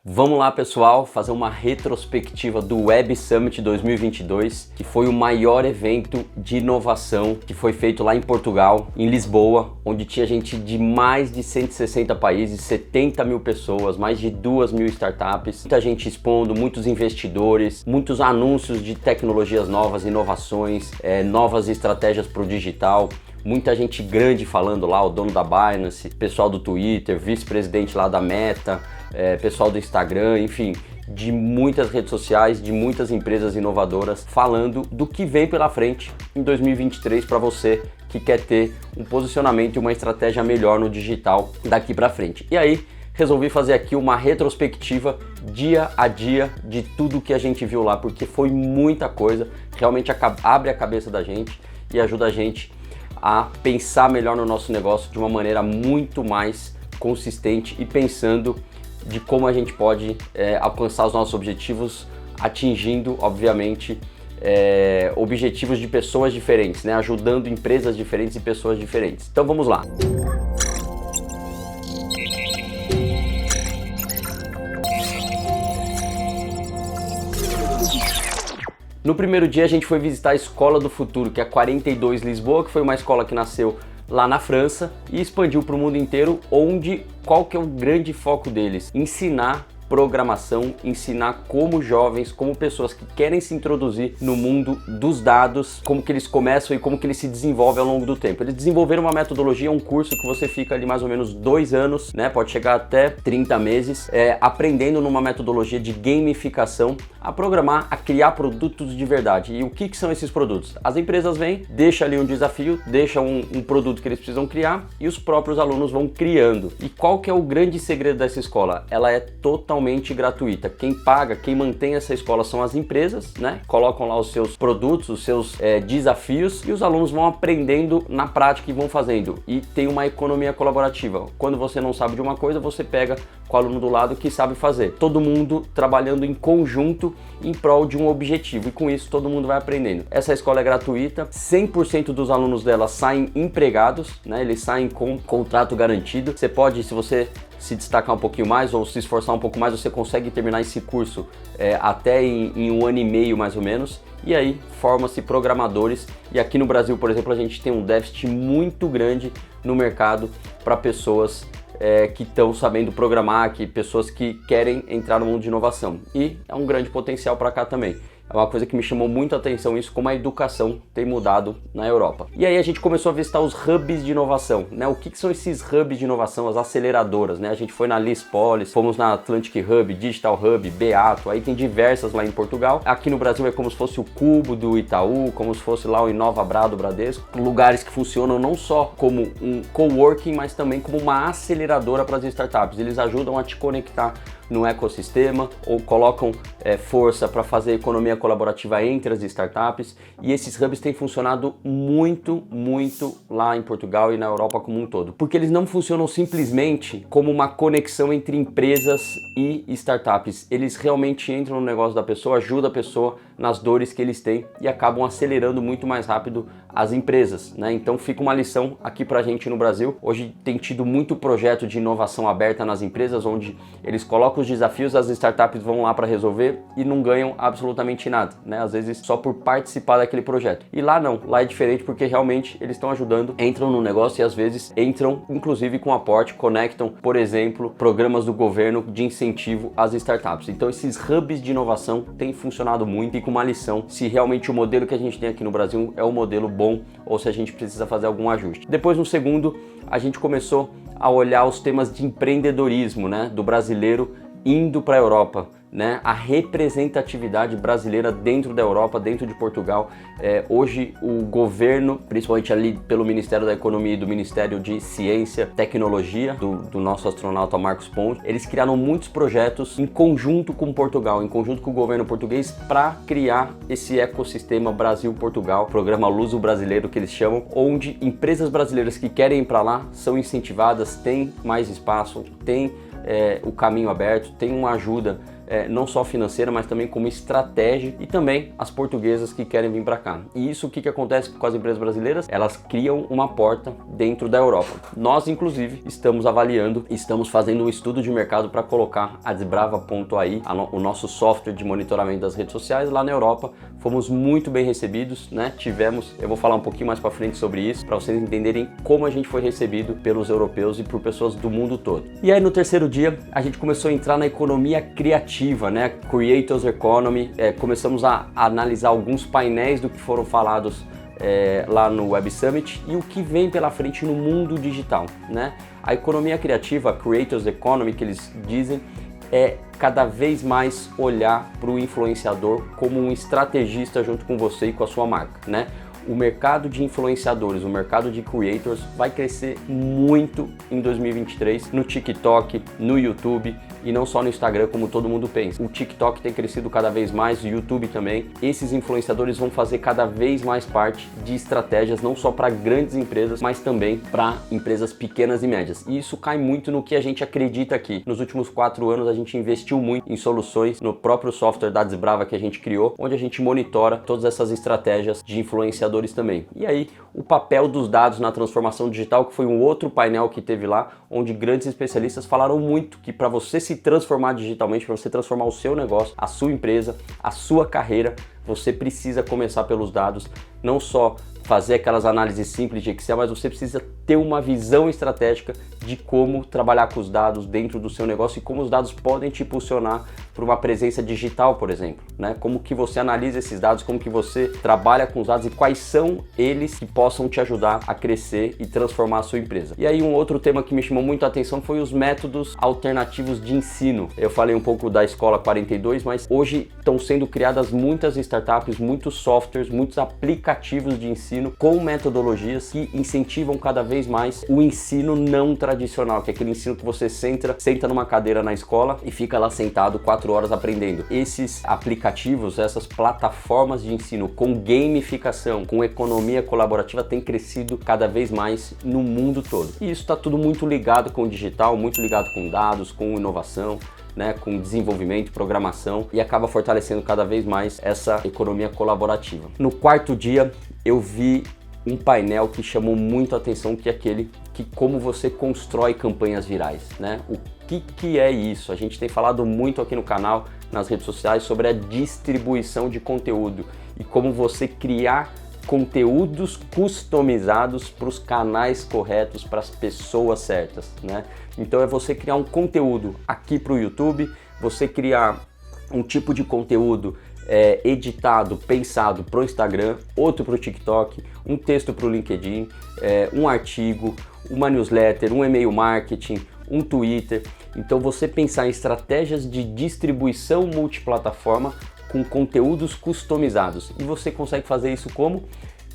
Vamos lá, pessoal, fazer uma retrospectiva do Web Summit 2022, que foi o maior evento de inovação que foi feito lá em Portugal, em Lisboa, onde tinha gente de mais de 160 países, 70 mil pessoas, mais de 2.000 startups, muita gente expondo, muitos investidores, muitos anúncios de tecnologias novas, inovações, novas estratégias para o digital. Muita gente grande falando lá, o dono da Binance, pessoal do Twitter, vice-presidente lá da Meta, pessoal do Instagram, enfim, de muitas redes sociais, de muitas empresas inovadoras falando do que vem pela frente em 2023 para você que quer ter um posicionamento e uma estratégia melhor no digital daqui para frente. E aí, resolvi fazer aqui uma retrospectiva dia a dia de tudo que a gente viu lá, porque foi muita coisa, realmente abre a cabeça da gente e ajuda a gente a pensar melhor no nosso negócio de uma maneira muito mais consistente e pensando de como a gente pode alcançar os nossos objetivos, atingindo, obviamente, objetivos de pessoas diferentes, né? Ajudando empresas diferentes e pessoas diferentes. Então vamos lá. No primeiro dia a gente foi visitar a Escola do Futuro, que é a 42 Lisboa, que foi uma escola que nasceu lá na França e expandiu para o mundo inteiro, qual que é o grande foco deles? Ensinar programação, ensinar como jovens, como pessoas que querem se introduzir no mundo dos dados, como que eles começam e como que eles se desenvolvem ao longo do tempo. Eles desenvolveram uma metodologia, um curso que você fica ali mais ou menos 2 anos, né? Pode chegar até 30 meses, aprendendo numa metodologia de gamificação a programar, a criar produtos de verdade. E o que são esses produtos? As empresas vêm, deixam ali um desafio, deixam um produto que eles precisam criar e os próprios alunos vão criando. E qual que é o grande segredo dessa escola? Ela é totalmente gratuita. Quem paga, quem mantém essa escola são as empresas, né? Colocam lá os seus produtos, os seus desafios e os alunos vão aprendendo na prática e vão fazendo. E tem uma economia colaborativa. Quando você não sabe de uma coisa, você pega com o aluno do lado que sabe fazer. Todo mundo trabalhando em conjunto em prol de um objetivo e com isso todo mundo vai aprendendo. Essa escola é gratuita, 100% dos alunos dela saem empregados, né? Eles saem com contrato garantido. Você pode, se você se destacar um pouquinho mais ou se esforçar um pouco mais, você consegue terminar esse curso até em 1 ano e meio mais ou menos, e aí forma-se programadores. E aqui no Brasil, por exemplo, a gente tem um déficit muito grande no mercado para pessoas que estão sabendo programar, pessoas que querem entrar no mundo de inovação, e é um grande potencial para cá também. É uma coisa que me chamou muito a atenção, isso como a educação tem mudado na Europa. E aí a gente começou a visitar os hubs de inovação, né? O que são esses hubs de inovação, as aceleradoras, né? A gente foi na Lispolis, fomos na Atlantic Hub, Digital Hub, Beato, aí tem diversas lá em Portugal. Aqui no Brasil é como se fosse o Cubo do Itaú, como se fosse lá o Inovabra do Bradesco. Lugares que funcionam não só como um coworking, mas também como uma aceleradora para as startups. Eles ajudam a te conectar no ecossistema ou colocam força para fazer economia colaborativa entre as startups, e esses hubs têm funcionado muito lá em Portugal e na Europa como um todo, porque eles não funcionam simplesmente como uma conexão entre empresas e startups. Eles realmente entram no negócio da pessoa, ajudam a pessoa nas dores que eles têm e acabam acelerando muito mais rápido as empresas, né? Então fica uma lição aqui pra gente no Brasil. Hoje tem tido muito projeto de inovação aberta nas empresas, onde eles colocam os desafios, as startups vão lá para resolver e não ganham absolutamente nada, né? Às vezes só por participar daquele projeto. E lá não, lá é diferente, porque realmente eles estão ajudando, entram no negócio e às vezes entram inclusive com aporte, conectam, por exemplo, programas do governo de incentivo às startups. Então esses hubs de inovação têm funcionado muito, e com uma lição se realmente o modelo que a gente tem aqui no Brasil é um modelo bom ou se a gente precisa fazer algum ajuste. Depois, no segundo, a gente começou a olhar os temas de empreendedorismo, né, do brasileiro indo para a Europa, né? A representatividade brasileira dentro da Europa, dentro de Portugal. Hoje o governo, principalmente ali pelo Ministério da Economia e do Ministério de Ciência, Tecnologia, do nosso astronauta Marcos Pontes, eles criaram muitos projetos em conjunto com Portugal, em conjunto com o governo português, para criar esse ecossistema Brasil-Portugal, programa Luso Brasileiro que eles chamam, onde empresas brasileiras que querem ir para lá são incentivadas, têm mais espaço, têm o caminho aberto, tem uma ajuda não só financeira, mas também como estratégia, e também as portuguesas que querem vir para cá. E isso, o que acontece com as empresas brasileiras? Elas criam uma porta dentro da Europa. Nós, inclusive, estamos avaliando, estamos fazendo um estudo de mercado para colocar a Desbrava.ai, o nosso software de monitoramento das redes sociais lá na Europa. Fomos muito bem recebidos, né? Eu vou falar um pouquinho mais para frente sobre isso, para vocês entenderem como a gente foi recebido pelos europeus e por pessoas do mundo todo. E aí no terceiro dia, a gente começou a entrar na economia criativa, né? Creators Economy. Começamos a analisar alguns painéis do que foram falados lá no Web Summit e o que vem pela frente no mundo digital, né? A economia criativa, a Creators Economy, que eles dizem, é cada vez mais olhar para o influenciador como um estrategista junto com você e com a sua marca, né? O mercado de influenciadores, o mercado de creators vai crescer muito em 2023 no TikTok, no YouTube e não só no Instagram como todo mundo pensa. O TikTok tem crescido cada vez mais, o YouTube também. Esses influenciadores vão fazer cada vez mais parte de estratégias não só para grandes empresas, mas também para empresas pequenas e médias. E isso cai muito no que a gente acredita aqui. Nos últimos 4 anos a gente investiu muito em soluções no próprio software da Desbrava que a gente criou, onde a gente monitora todas essas estratégias de influenciadores também. E aí, o papel dos dados na transformação digital, que foi um outro painel que teve lá, onde grandes especialistas falaram muito que para você se transformar digitalmente, para você transformar o seu negócio, a sua empresa, a sua carreira, você precisa começar pelos dados, não só fazer aquelas análises simples de Excel, mas você precisa ter uma visão estratégica de como trabalhar com os dados dentro do seu negócio e como os dados podem te impulsionar para uma presença digital, por exemplo, né? Como que você analisa esses dados, como que você trabalha com os dados e quais são eles que possam te ajudar a crescer e transformar a sua empresa. E aí um outro tema que me chamou muito a atenção foi os métodos alternativos de ensino. Eu falei um pouco da Escola 42, mas hoje estão sendo criadas muitas startups, muitos softwares, muitos aplicativos de ensino com metodologias que incentivam cada vez mais o ensino não tradicional, que é aquele ensino que você senta numa cadeira na escola e fica lá sentado 4 horas aprendendo. Esses aplicativos, essas plataformas de ensino com gamificação, com economia colaborativa têm crescido cada vez mais no mundo todo. E isso está tudo muito ligado com o digital, muito ligado com dados, com inovação, né, com desenvolvimento, programação, e acaba fortalecendo cada vez mais essa economia colaborativa. No quarto dia, eu vi um painel que chamou muito a atenção, que é aquele que como você constrói campanhas virais, né? O que é isso? A gente tem falado muito aqui no canal, nas redes sociais, sobre a distribuição de conteúdo e como você criar conteúdos customizados para os canais corretos, para as pessoas certas, né? Então é você criar um conteúdo aqui para o YouTube, você criar um tipo de conteúdo editado, pensado para o Instagram, outro para o TikTok, um texto para o LinkedIn, um artigo, uma newsletter, um e-mail marketing, um Twitter. Então você pensar em estratégias de distribuição multiplataforma com conteúdos customizados. E você consegue fazer isso como?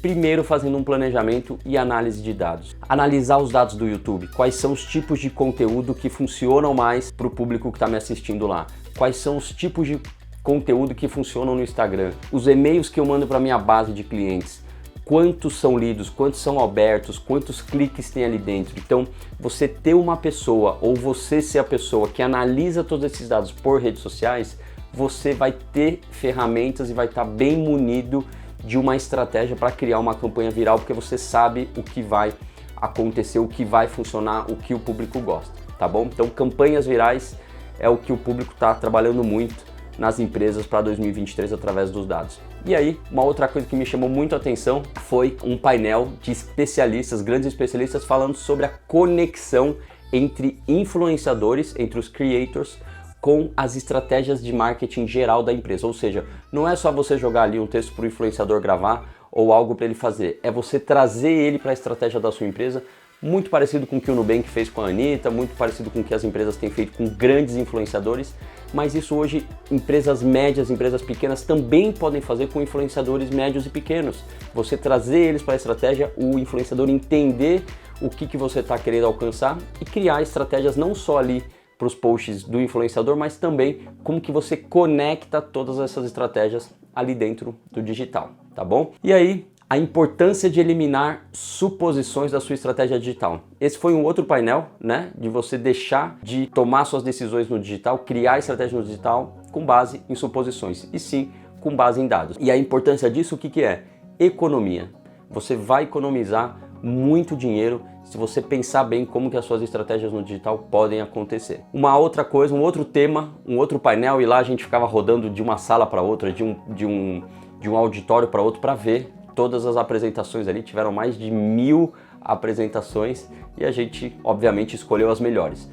Primeiro fazendo um planejamento e análise de dados. Analisar os dados do YouTube, quais são os tipos de conteúdo que funcionam mais para o público que está me assistindo lá, quais são os tipos de conteúdo que funcionam no Instagram, os e-mails que eu mando para minha base de clientes, quantos são lidos, quantos são abertos, quantos cliques tem ali dentro. Então, você ter uma pessoa ou você ser a pessoa que analisa todos esses dados por redes sociais, você vai ter ferramentas e vai estar bem munido de uma estratégia para criar uma campanha viral, porque você sabe o que vai acontecer, o que vai funcionar, o que o público gosta, tá bom? Então, campanhas virais é o que o público está trabalhando muito nas empresas para 2023 através dos dados. E aí, uma outra coisa que me chamou muito a atenção foi um painel de especialistas, grandes especialistas, falando sobre a conexão entre influenciadores, entre os creators, com as estratégias de marketing geral da empresa. Ou seja, não é só você jogar ali um texto para o influenciador gravar ou algo para ele fazer, é você trazer ele para a estratégia da sua empresa, muito parecido com o que o Nubank fez com a Anitta, muito parecido com o que as empresas têm feito com grandes influenciadores, mas isso hoje empresas médias, empresas pequenas também podem fazer com influenciadores médios e pequenos. Você trazer eles para a estratégia, o influenciador entender o que você está querendo alcançar e criar estratégias não só ali para os posts do influenciador, mas também como que você conecta todas essas estratégias ali dentro do digital, tá bom? E aí, a importância de eliminar suposições da sua estratégia digital. Esse foi um outro painel, né, de você deixar de tomar suas decisões no digital, criar estratégia no digital com base em suposições, e sim com base em dados. E a importância disso, o que é? Economia. Você vai economizar muito dinheiro se você pensar bem como que as suas estratégias no digital podem acontecer. Uma outra coisa, um outro tema, um outro painel, e lá a gente ficava rodando de uma sala para outra, de um auditório para outro para ver todas as apresentações ali. Tiveram mais de 1000 apresentações e a gente obviamente escolheu as melhores.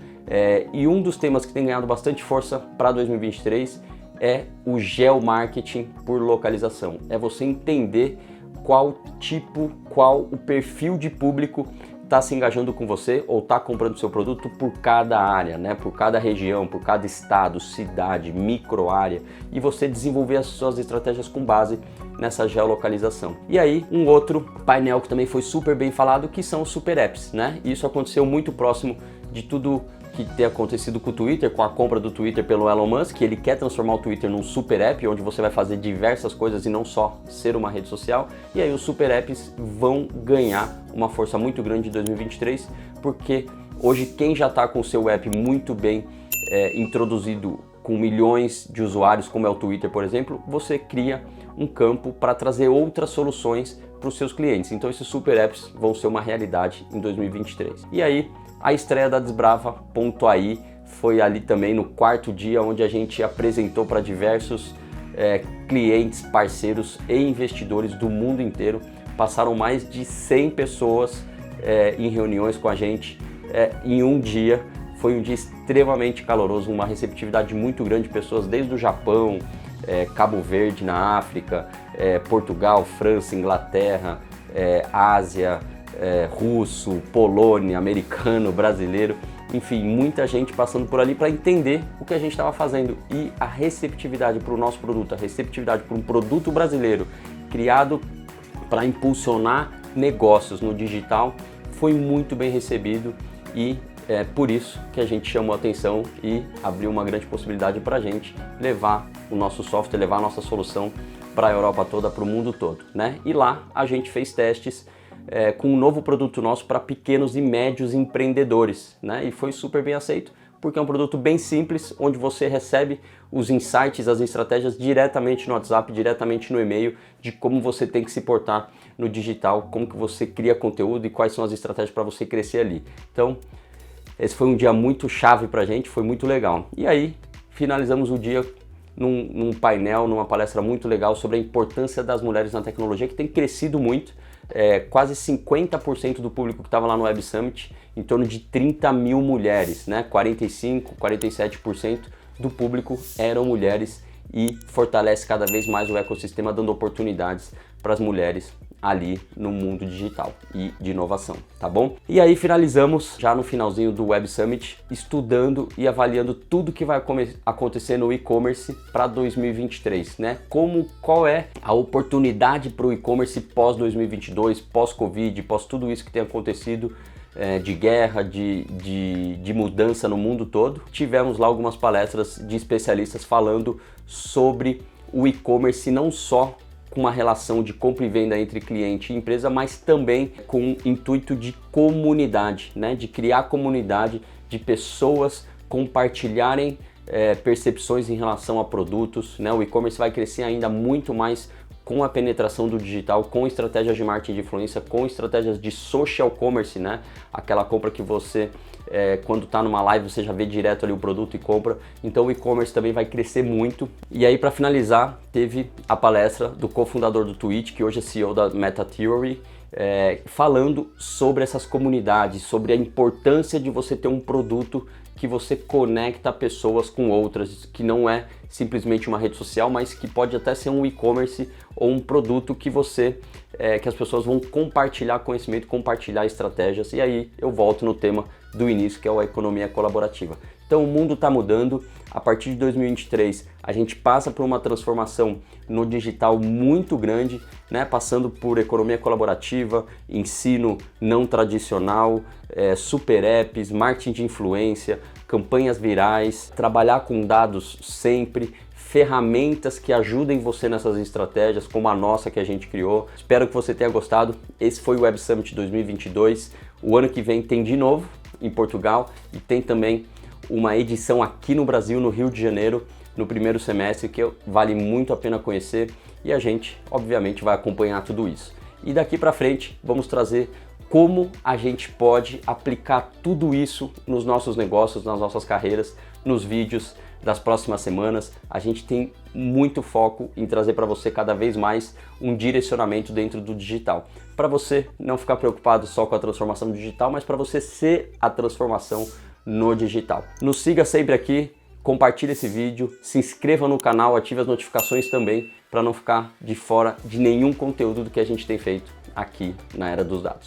E um dos temas que tem ganhado bastante força para 2023 é o geomarketing por localização. É você entender qual o perfil de público está se engajando com você ou está comprando seu produto por cada área, né? Por cada região, por cada estado, cidade, micro área, e você desenvolver as suas estratégias com base nessa geolocalização. E aí, um outro painel que também foi super bem falado, que são os super apps, né? Isso aconteceu muito próximo de tudo que tem acontecido com o Twitter, com a compra do Twitter pelo Elon Musk, que ele quer transformar o Twitter num super app, onde você vai fazer diversas coisas e não só ser uma rede social. E aí os super apps vão ganhar uma força muito grande em 2023, porque hoje quem já está com o seu app muito bem introduzido, com milhões de usuários, como é o Twitter, por exemplo, você cria um campo para trazer outras soluções para os seus clientes. Então esses super apps vão ser uma realidade em 2023. E aí, a estreia da Desbrava.ai foi ali também no quarto dia, onde a gente apresentou para diversos clientes, parceiros e investidores do mundo inteiro. Passaram mais de 100 pessoas em reuniões com a gente em um dia. Foi um dia extremamente caloroso, uma receptividade muito grande de pessoas desde o Japão, Cabo Verde na África, Portugal, França, Inglaterra, Ásia, russo, Polônia, americano, brasileiro, enfim, muita gente passando por ali para entender o que a gente estava fazendo. E a receptividade para o nosso produto, a receptividade para um produto brasileiro criado para impulsionar negócios no digital foi muito bem recebido, e é por isso que a gente chamou a atenção e abriu uma grande possibilidade para a gente levar o nosso software, levar a nossa solução para a Europa toda, para o mundo todo, né? E lá a gente fez testes com um novo produto nosso para pequenos e médios empreendedores, né? E foi super bem aceito, porque é um produto bem simples, onde você recebe os insights, as estratégias diretamente no WhatsApp, diretamente no e-mail, de como você tem que se portar no digital, como que você cria conteúdo e quais são as estratégias para você crescer ali. Então, esse foi um dia muito chave para a gente, foi muito legal. E aí, finalizamos o dia num painel, numa palestra muito legal sobre a importância das mulheres na tecnologia, que tem crescido muito. Quase 50% do público que estava lá no Web Summit, em torno de 30 mil mulheres, né? 45, 47% do público eram mulheres, e fortalece cada vez mais o ecossistema, dando oportunidades para as mulheres ali no mundo digital e de inovação, tá bom? E aí finalizamos já no finalzinho do Web Summit, estudando e avaliando tudo que vai acontecer no e-commerce para 2023, né? Qual é a oportunidade para o e-commerce pós 2022, pós Covid, pós tudo isso que tem acontecido, de guerra, de mudança no mundo todo. Tivemos lá algumas palestras de especialistas falando sobre o e-commerce, não só com uma relação de compra e venda entre cliente e empresa, mas também com o intuito de comunidade, né? De criar comunidade, de pessoas compartilharem percepções em relação a produtos, né? O e-commerce vai crescer ainda muito mais com a penetração do digital, com estratégias de marketing de influência, com estratégias de social commerce, né? Aquela compra que você, quando está numa live, você já vê direto ali o produto e compra. Então o e-commerce também vai crescer muito. E aí, para finalizar, teve a palestra do cofundador do Twitch, que hoje é CEO da Meta Theory, falando sobre essas comunidades, sobre a importância de você ter um produto que você conecta pessoas com outras, que não é simplesmente uma rede social, mas que pode até ser um e-commerce ou um produto que que as pessoas vão compartilhar conhecimento, compartilhar estratégias. E aí eu volto no tema do início, que é a economia colaborativa. Então o mundo está mudando. A partir de 2023 a gente passa por uma transformação no digital muito grande, né? Passando por economia colaborativa, ensino não tradicional, super apps, marketing de influência, campanhas virais, trabalhar com dados sempre, ferramentas que ajudem você nessas estratégias, como a nossa que a gente criou. Espero que você tenha gostado. Esse foi o Web Summit 2022. O ano que vem tem de novo em Portugal e tem também uma edição aqui no Brasil, no Rio de Janeiro, no primeiro semestre, que vale muito a pena conhecer, e a gente, obviamente, vai acompanhar tudo isso. E daqui para frente, vamos trazer como a gente pode aplicar tudo isso nos nossos negócios, nas nossas carreiras, nos vídeos das próximas semanas. A gente tem muito foco em trazer para você cada vez mais um direcionamento dentro do digital. Para você não ficar preocupado só com a transformação digital, mas para você ser a transformação no digital. Nos siga sempre aqui, compartilhe esse vídeo, se inscreva no canal, ative as notificações também para não ficar de fora de nenhum conteúdo do que a gente tem feito aqui na Era dos Dados.